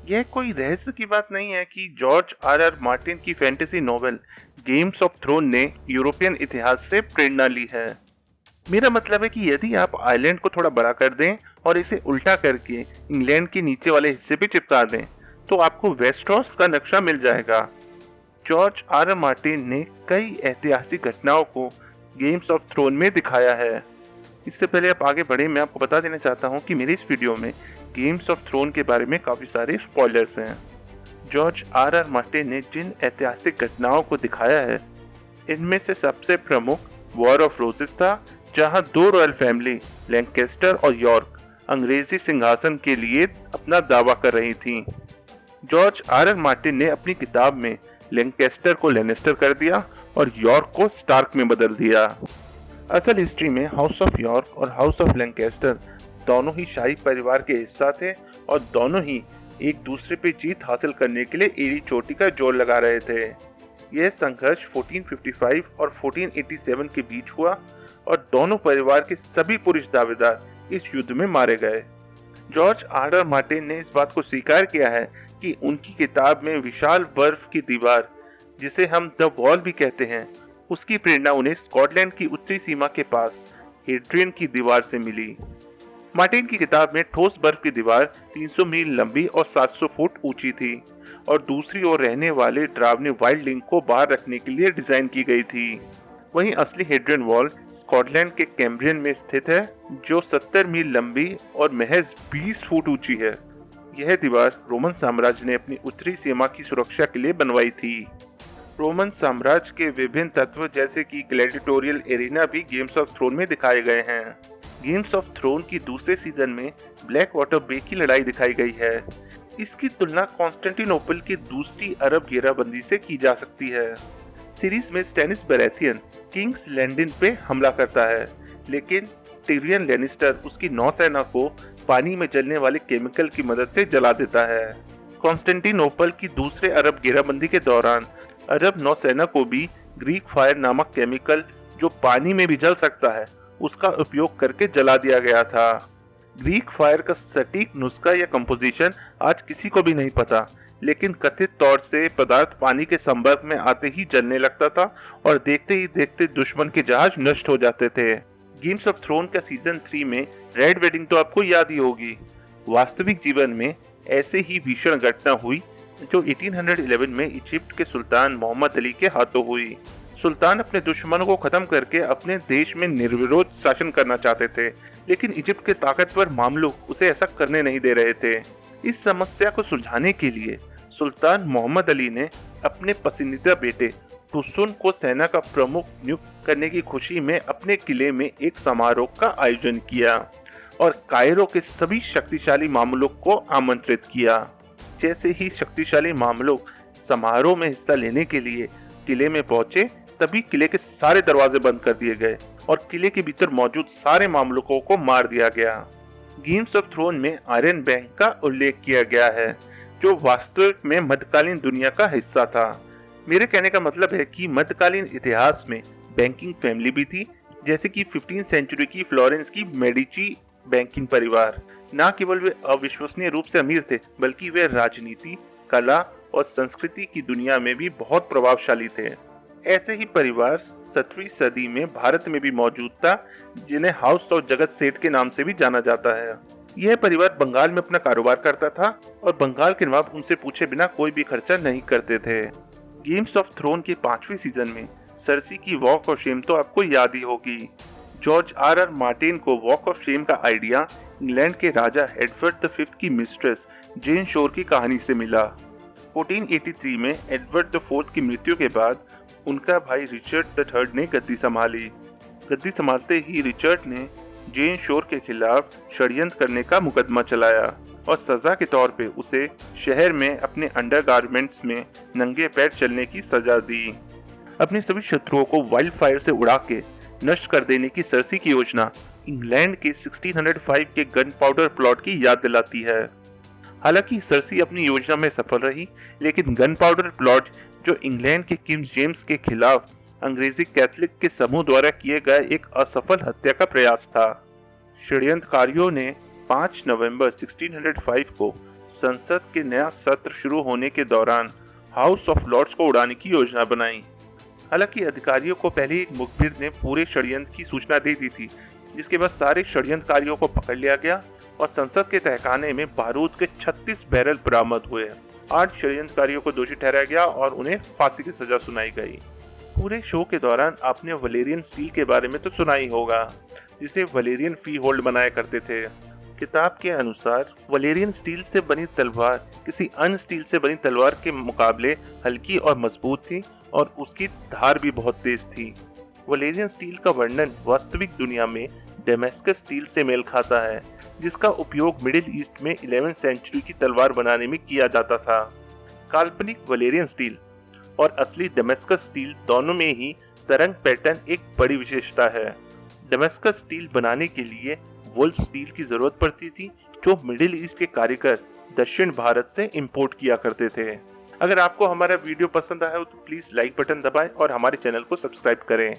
यह कोई रहस्य की बात नहीं है कि जॉर्ज आर मार्टिन की fantasy novel games of throne ने यूरोपियन इतिहास से प्रेरणा ली है। मेरा मतलब है कि यदि आप आइलैंड को थोड़ा बड़ा कर दें और इसे उल्टा करके इंग्लैंड के नीचे वाले हिस्से पे चिपका दें, तो आपको वेस्टरॉस का नक्शा मिल जाएगा। जॉर्ज आर मार्टिन ने कई ऐतिहासिक घटनाओं को गेम्स ऑफ थ्रोन में दिखाया है। इससे पहले आप आगे बढ़े, मैं आपको बता देना चाहता हूँ कि मेरे इस वीडियो में गेम्स ऑफ थ्रोन के बारे में काफी सारे स्पॉयलर्स हैं। जॉर्ज आर मार्टिन ने जिन ऐतिहासिक घटनाओं को दिखाया है, इनमें से सबसे प्रमुख वॉर ऑफ रोजेस था, जहां दो रॉयल फैमिली लैंकेस्टर और यॉर्क अंग्रेजी सिंहासन के लिए अपना दावा कर रही थीं। जॉर्ज आर मार्टिन ने अपनी किताब में लैंकेस्टर को लेनेस्टर कर दिया और यॉर्क को स्टार्क में बदल दिया। असल हिस्ट्री में हाउस ऑफ यॉर्क और हाउस ऑफ लैंकेस्टर दोनों ही शाही परिवार के हिस्सा थे और दोनों ही एक दूसरे पे जीत हासिल करने के लिए एड़ी चोटी का जोर लगा रहे थे। यह संघर्ष 1455 और 1487 के बीच हुआ और दोनों परिवार के सभी पुरुष दावेदार इस युद्ध में मारे गए। जॉर्ज आर मार्टिन ने इस बात को स्वीकार किया है कि उनकी किताब में विशाल बर्फ की दीवार, जिसे हम द वॉल भी कहते हैं, उसकी प्रेरणा उन्हें स्कॉटलैंड की उत्तरी सीमा के पास हेड्रियन की दीवार से मिली। मार्टिन की किताब में ठोस बर्फ की दीवार 300 मील लंबी और 700 फुट ऊंची थी और दूसरी ओर रहने वाले डरावने वाइल्डलिंग को बाहर रखने के लिए डिजाइन की गई थी। वहीं असली हेड्रियन वॉल स्कॉटलैंड के कैम्ब्रियन में स्थित है, जो 70 मील लंबी और महज 20 फुट ऊंची है। यह दीवार रोमन साम्राज्य ने अपनी उत्तरी सीमा की सुरक्षा के लिए बनवाई थी। रोमन साम्राज्य के विभिन्न तत्व जैसे कि ग्लैडिएटोरियल एरिना भी गेम्स ऑफ थ्रोन में दिखाए गए हैं। गेम्स ऑफ थ्रोन की दूसरे सीजन में ब्लैक वाटर बे की लड़ाई दिखाई गई है। इसकी तुलना कॉन्स्टेंटिनोपल की दूसरी अरब घेराबंदी से की जा सकती है। सीरीज में स्टैनिस बराथियन किंग्स लैंडिंग पे हमला करता है, लेकिन टिरियन लैनिस्टर उसकी नौसेना को पानी में जलने वाले केमिकल की मदद से जला देता है। कॉन्स्टेंटिनोपल की दूसरे अरब घेराबंदी के दौरान अरब नौसेना को भी ग्रीक फायर नामक केमिकल, जो पानी में भी जल सकता है, उसका उपयोग करके जला दिया गया था। ग्रीक फायर का सटीक नुस्खा या कंपोजिशन आज किसी को भी नहीं पता, लेकिन कथित तौर से पदार्थ पानी के संपर्क में आते ही जलने लगता था और देखते ही देखते दुश्मन के जहाज नष्ट हो जाते थे। गेम्स ऑफ थ्रोन का सीजन 3 में रेड वेडिंग तो आपको याद ही होगी। वास्तविक जीवन में ऐसे ही भीषण घटना हुई, जो 1811 में इजिप्ट के सुल्तान मोहम्मद अली के हाथों हुई। सुल्तान अपने दुश्मनों को खत्म करके अपने देश में निर्विरोध शासन करना चाहते थे, लेकिन इजिप्ट के ताकतवर मामलुक उसे ऐसा करने नहीं दे रहे थे। इस समस्या को सुलझाने के लिए सुल्तान मोहम्मद अली ने अपने पसंदीदा बेटे टुसुन को सेना का प्रमुख नियुक्त करने की खुशी में अपने किले में एक समारोह का आयोजन किया और कायरो के सभी शक्तिशाली मामलुक को आमंत्रित किया। जैसे ही शक्तिशाली मामलुक समारोह में हिस्सा लेने के लिए किले में पहुंचे, तभी किले के सारे दरवाजे बंद कर दिए गए और किले के भीतर मौजूद सारे मामलुकों को मार दिया गया। गेम्स ऑफ थ्रोन में आयरन बैंक का उल्लेख किया गया है, जो वास्तविक में मध्यकालीन दुनिया का हिस्सा था। मेरे कहने का मतलब है कि मध्यकालीन इतिहास में बैंकिंग फैमिली भी थी, जैसे कि 15वीं सेंचुरी की फ्लोरेंस की मेडिची बैंकिंग परिवार। न केवल वे अविश्वसनीय रूप से अमीर थे, बल्कि वे राजनीति, कला और संस्कृति की दुनिया में भी बहुत प्रभावशाली थे। ऐसे ही परिवार 17वीं सदी में भारत में भी मौजूद था, जिन्हें हाउस ऑफ जगत सेठ के नाम से भी जाना जाता है। यह परिवार बंगाल में अपना कारोबार करता था और बंगाल के नवाब उनसे पूछे बिना कोई भी खर्चा नहीं करते थे। गेम्स ऑफ थ्रोन के 5वें सीजन में सर्सी की वॉक ऑफ शेम तो आपको याद ही होगी। जॉर्ज आर मार्टिन को वॉक ऑफ शेम का आइडिया इंग्लैंड के राजा एडवर्ड V की मिस्ट्रेस जेन शोर की कहानी से मिला। 1483 में एडवर्ड IV की मृत्यु के बाद उनका भाई रिचर्ड III ने गद्दी संभाली। गद्दी संभालते ही रिचर्ड ने जेन शोर के खिलाफ षड्यंत्र करने का मुकदमा चलाया और सजा के तौर पे उसे शहर में अपने अंडरगारमेंट्स में नंगे पैर चलने की सजा दी। अपने सभी शत्रुओं को वाइल्ड फायर से उड़ा के नष्ट कर देने की सर्सी की योजना इंग्लैंड के 1605 के गन पाउडर प्लॉट की याद दिलाती है। हालांकि सर्सी अपनी योजना में सफल रही, लेकिन गन पाउडर प्लॉट, जो इंग्लैंड के किंग जेम्स के खिलाफ अंग्रेजी कैथोलिक के समूह द्वारा किए गए एक असफल हत्या का प्रयास था। षड्यंत्रकारियों ने 5 नवंबर 1605 को संसद के नया सत्र शुरू होने के दौरान हाउस ऑफ लॉर्ड्स को उड़ाने की योजना बनाई। हालांकि अधिकारियों को पहले ही एक मुखबिर ने पूरे षड्यंत्र की सूचना दे दी थी, जिसके बाद सारे षड्यंत्रकारियों को पकड़ लिया गया और संसद के तहखाने में बारूद के 36 बैरल बरामद हुए। 8 षड्यंत्रकारियों को दोषी ठहराया गया और उन्हें फांसी की सजा सुनाई गई। पूरे शो के दौरान आपने वलेरियन स्टील के बारे में तो सुना ही होगा, जिसे वलेरियन फ्री होल्ड बनाया करते थे। किताब के अनुसार वलेरियन स्टील से बनी तलवार किसी अन्य स्टील से बनी तलवार के मुकाबले हल्की और मजबूत थी और उसकी धार भी बहुत तेज थी। वलेरियन स्टील का वर्णन वास्तविक दुनिया में डेमेस्कस स्टील से मेल खाता है, जिसका उपयोग मिडिल ईस्ट में 11वीं सेंचुरी की तलवार बनाने में किया जाता था। काल्पनिक वलेरियन स्टील और असली डेमेस्कस स्टील दोनों में ही तरंग पैटर्न एक बड़ी विशेषता है। डेमेस्कस स्टील बनाने के लिए वुल्फ स्टील की जरूरत पड़ती थी, जो मिडिल ईस्ट के कारीगर दक्षिण भारत से इंपोर्ट किया करते थे। अगर आपको हमारा वीडियो पसंद आया हो तो प्लीज लाइक बटन दबाएं और हमारे चैनल को सब्सक्राइब करें।